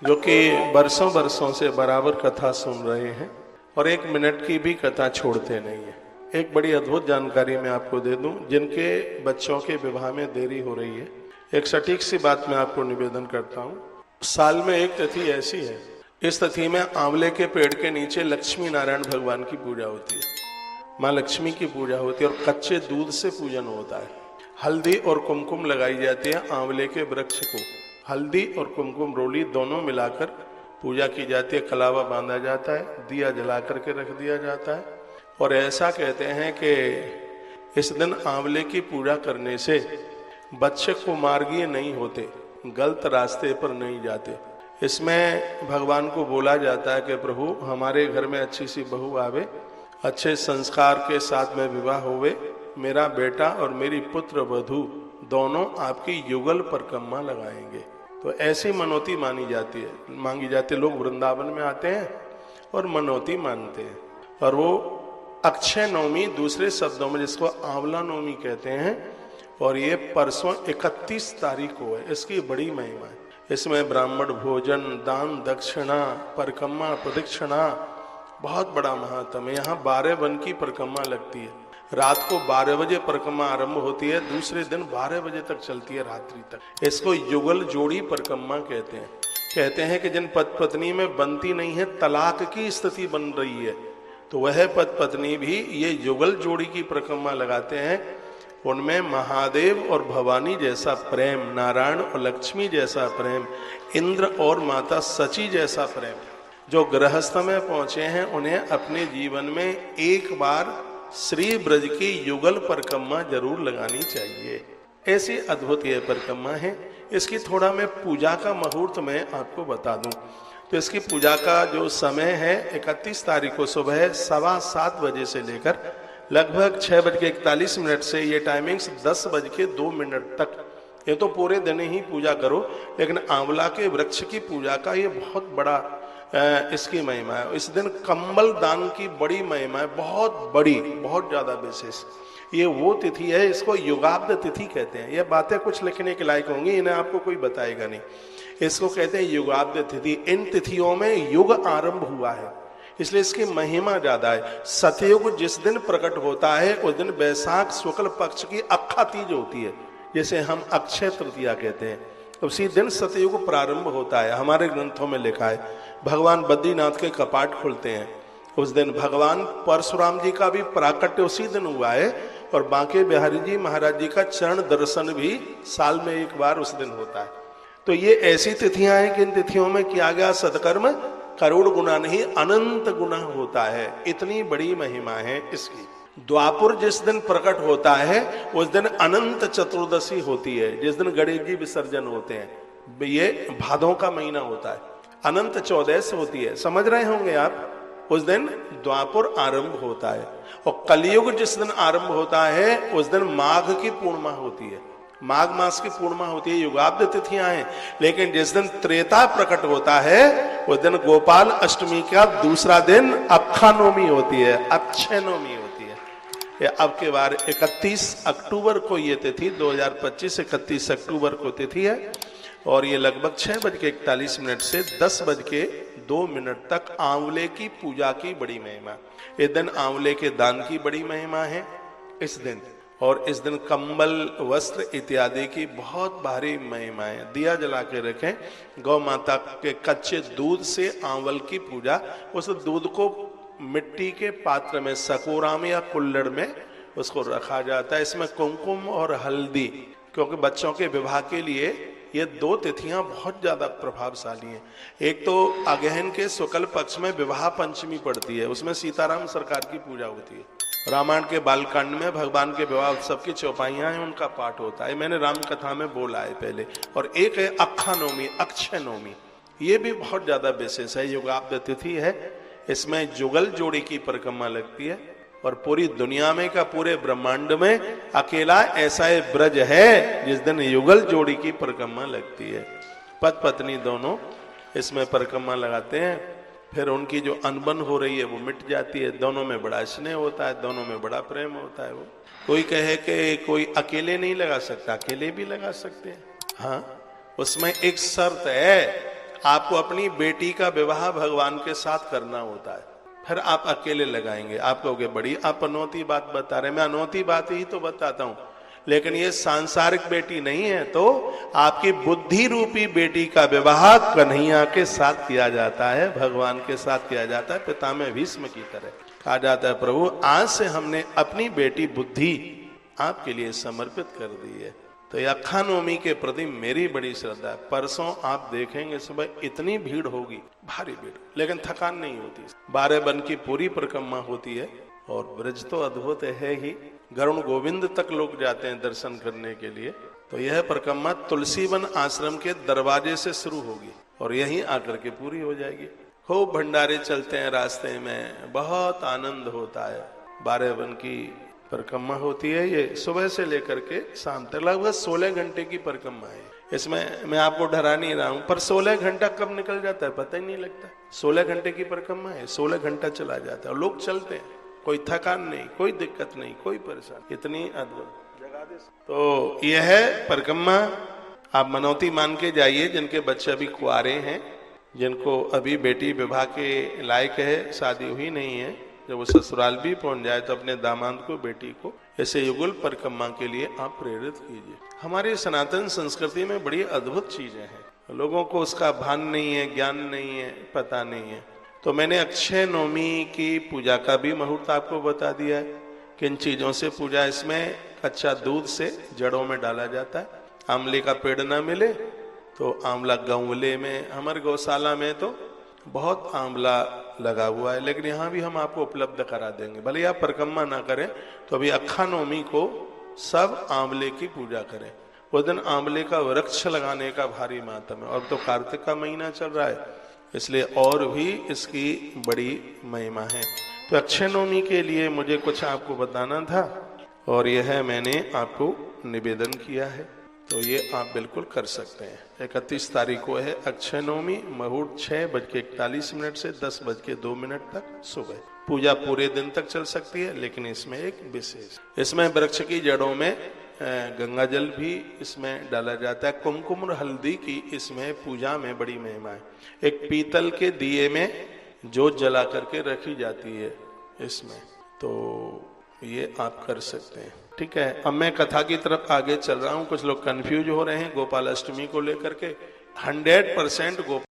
जो कि बरसों बरसों से बराबर कथा सुन रहे हैं और 1 मिनट की भी कथा छोड़ते नहीं है। एक बड़ी अद्भुत जानकारी मैं आपको दे दूं, जिनके बच्चों के विवाह में देरी हो रही है, एक सटीक सी बात मैं आपको निवेदन करता हूं। साल में एक तिथि ऐसी है, इस तिथि में आंवले के पेड़ के नीचे लक्ष्मी नारायण भगवान की पूजा होती है, माँ लक्ष्मी की पूजा होती है और कच्चे दूध से पूजन होता है। हल्दी और कुमकुम लगाई जाती है आंवले के वृक्ष को, हल्दी और कुमकुम रोली दोनों मिलाकर पूजा की जाती है। कलावा बांधा जाता है, दिया जला करके रख दिया जाता है और ऐसा कहते हैं कि इस दिन आंवले की पूजा करने से बच्चे कुमार्गीय नहीं होते, गलत रास्ते पर नहीं जाते। इसमें भगवान को बोला जाता है कि प्रभु हमारे घर में अच्छी सी बहू आवे, अच्छे संस्कार के साथ में विवाह होवे, मेरा बेटा और मेरी पुत्र वधू दोनों आपकी युगल परिक्रमा लगाएंगे। तो ऐसी मनोती मांगी जाती है। लोग वृंदावन में आते हैं और मनोती मानते हैं और वो अक्षय नवमी, दूसरे शब्दों में जिसको आंवला नवमी कहते हैं, और ये परसों 31 तारीख को है। इसकी बड़ी महिमा है। इसमें ब्राह्मण भोजन, दान, दक्षिणा, परिक्रमा, प्रदक्षिणा, बहुत बड़ा महात्म है। यहाँ 12 वन की परिक्रमा लगती है। रात को 12 बजे परिक्रमा आरंभ होती है, दूसरे दिन 12 बजे तक चलती है, रात्रि तक। इसको युगल जोड़ी परिक्रमा कहते हैं। कहते हैं कि जिन पति पत्नी में बनती नहीं है, तलाक की स्थिति बन रही है, तो वह पति पत्नी भी ये युगल जोड़ी की परिक्रमा लगाते हैं। उनमें महादेव और भवानी जैसा प्रेम, नारायण और लक्ष्मी जैसा प्रेम, इंद्र और माता सची जैसा प्रेम। जो गृहस्थ में पहुंचे हैं उन्हें अपने जीवन में एक बार श्री ब्रज की युगल परिक्रमा जरूर लगानी चाहिए। ऐसी अद्भुत यह परिक्रमा है। इसकी थोड़ा मैं पूजा का मुहूर्त में आपको बता दूं। तो इसकी पूजा का जो समय है 31 तारीख को सुबह 7:15 बजे से लेकर लगभग 6:41 से ये टाइमिंग्स 10:02 तक। ये तो पूरे दिन ही पूजा करो, लेकिन आंवला के वृक्ष की पूजा का ये बहुत बड़ा इसकी महिमा है। इस दिन कंबल दान की बड़ी महिमा है, बहुत बड़ी, बहुत ज्यादा विशेष। ये वो तिथि है, इसको युगाब्द तिथि कहते हैं। ये बातें कुछ लिखने के लायक होंगी, इन्हें आपको कोई बताएगा नहीं। इसको कहते हैं युगाब्द तिथि। इन तिथियों में युग आरंभ हुआ है, इसलिए इसकी महिमा ज्यादा है। सतयुग जिस दिन प्रकट होता है उस दिन वैशाख शुक्ल पक्ष की अक्षा तीज होती है, जिसे हम अक्षय तृतीया कहते हैं। उसी दिन सतयुग प्रारंभ होता है। हमारे ग्रंथों में लिखा है भगवान बद्रीनाथ के कपाट खुलते हैं उस दिन। भगवान परशुराम जी का भी प्राकट्य उसी दिन हुआ है और बांके बिहारी जी महाराज जी का चरण दर्शन भी साल में एक बार उस दिन होता है। तो ये ऐसी तिथियां हैं कि इन तिथियों में किया गया सत्कर्म करोड़ गुना नहीं, अनंत गुना होता है। इतनी बड़ी महिमा है इसकी। द्वापुर जिस दिन प्रकट होता है उस दिन अनंत चतुर्दशी होती है, जिस दिन गणेश जी विसर्जन होते हैं। ये भादों का महीना होता है, अनंत चौदस होती है, समझ रहे होंगे आप। उस दिन द्वापुर आरंभ होता है और कलयुग जिस दिन आरंभ होता है उस दिन माघ की पूर्णिमा होती है। माघ मास की पूर्णिमा होती है। युगाब्द तिथियां हैं, लेकिन जिस दिन त्रेता प्रकट होता है उस दिन गोपाल अष्टमी का दूसरा दिन अक्षा नवमी होती है, अक्षय नवमी होती है। ये अब के बार 31 अक्टूबर को ये तिथि, 2025 31 अक्टूबर को तिथि है और ये लगभग 6:41 से 10:02 तक आंवले की पूजा की बड़ी महिमा। इस दिन आंवले के दान की बड़ी महिमा है इस दिन, और इस दिन कंबल, वस्त्र इत्यादि की बहुत भारी महिमा है। दिया जला के रखें। गौ माता के कच्चे दूध से आंवल की पूजा, उस दूध को मिट्टी के पात्र में, सकोरा में या कुल्हड़ में उसको रखा जाता है। इसमें कुमकुम और हल्दी, क्योंकि बच्चों के विवाह के लिए ये 2 तिथियां बहुत ज्यादा प्रभावशाली हैं। एक तो अगहन के शुक्ल पक्ष में विवाह पंचमी पड़ती है, उसमें सीताराम सरकार की पूजा होती है। रामायण के बालकांड में भगवान के विवाह उत्सव की चौपाइयां हैं, उनका पाठ होता है। मैंने राम कथा में बोला है पहले। और एक है अक्षा नवमी, अक्षय नवमी, ये भी बहुत ज्यादा विशेष है। युगाब्द तिथि है, इसमें जुगल जोड़ी की परिक्रमा लगती है और पूरी दुनिया में का, पूरे ब्रह्मांड में अकेला ऐसा ब्रज है जिस दिन युगल जोड़ी की परिक्रमा लगती है। पति पत्नी दोनों इसमें परिक्रमा लगाते हैं। फिर उनकी जो अनबन हो रही है वो मिट जाती है। दोनों में बड़ा स्नेह होता है, दोनों में बड़ा प्रेम होता है। वो कोई कहे कि कोई अकेले नहीं लगा सकता, अकेले भी लगा सकते हैं। हाँ, उसमें एक शर्त है, आपको अपनी बेटी का विवाह भगवान के साथ करना होता है, फिर आप अकेले लगाएंगे। आप कहोगे बड़ी आप अनौती बात बता रहे हैं। मैं अनौती बात ही तो बताता हूं, लेकिन ये सांसारिक बेटी नहीं है। तो आपकी बुद्धि रूपी बेटी का विवाह कन्हैया के साथ किया जाता है, भगवान के साथ किया जाता है, पितामह भीष्म की तरह। कहा जाता है प्रभु आज से हमने अपनी बेटी बुद्धि आपके लिए समर्पित कर दी है। तो ये अखानवमी के प्रति मेरी बड़ी श्रद्धा है। परसों आप देखेंगे सुबह इतनी भीड़ होगी, भारी भीड़, लेकिन थकान नहीं होती। 12 वन की पूरी परिक्रमा होती है और ब्रज तो अद्भुत है ही, गरुण गोविंद तक लोग जाते हैं दर्शन करने के लिए। तो यह परिक्रमा तुलसीवन आश्रम के दरवाजे से शुरू होगी और यहीं आकर के पूरी हो जाएगी। खूब भंडारे चलते हैं रास्ते में, बहुत आनंद होता है। 12 वन की परिक्रमा होती है, ये सुबह से लेकर के शाम तक लगभग 16 घंटे की परिक्रमा है। इसमें मैं आपको डरा नहीं रहा हूं, पर 16 घंटा कब निकल जाता है पता ही नहीं लगता। 16 घंटे की परिक्रमा है, 16 घंटा चला जाता है और लोग चलते हैं, कोई थकान नहीं, कोई दिक्कत नहीं, कोई परेशानी। इतनी अद्भुत जगह दे। तो यह है परिक्रमा, आप मनौती मान के जाइए। जिनके बच्चे अभी कुंवारे हैं, जिनको अभी बेटी विवाह के लायक है, शादी हुई नहीं है, जब वो ससुराल भी पहुंच जाए तो अपने दामाद को, बेटी को ऐसे युगल परिक्रमा के लिए आप प्रेरित कीजिए। हमारी सनातन संस्कृति में बड़ी अद्भुत चीजें हैं, लोगों को उसका भान नहीं है, ज्ञान नहीं है, पता नहीं है। तो मैंने अक्षय नवमी की पूजा का भी मुहूर्त आपको बता दिया है, किन चीजों से पूजा। इसमें कच्चा दूध से जड़ों में डाला जाता है। आंवले का पेड़ ना मिले तो आंवला गंवले में, हमारे गौशाला में तो बहुत आंवला लगा हुआ है, लेकिन यहाँ भी हम आपको उपलब्ध करा देंगे। भले आप परिक्रमा ना करें तो अभी अखानवमी को सब आंवले की पूजा करें। उस दिन आंवले का वृक्ष लगाने का भारी महत्व है। और तो कार्तिक का महीना चल रहा है, इसलिए और भी इसकी बड़ी महिमा है। तो अक्षय नवमी के लिए मुझे कुछ आपको बताना था और यह मैंने आपको निवेदन किया है, तो ये आप बिल्कुल कर सकते हैं। 31 तारीख को है अक्षय नवमी, मुहूर्त 6:41 से 10:02 तक सुबह। पूजा पूरे दिन तक चल सकती है, लेकिन इसमें एक विशेष, इसमें वृक्ष की जड़ों में गंगा जल भी इसमें डाला जाता है। कुमकुम और हल्दी की इसमें पूजा में बड़ी महिमा है। एक पीतल के दिए में जोत जला करके रखी जाती है इसमें, तो ये आप कर सकते हैं। ठीक है, अब मैं कथा की तरफ आगे चल रहा हूं। कुछ लोग कंफ्यूज हो रहे हैं गोपाल अष्टमी को लेकर के। 100% गोपाल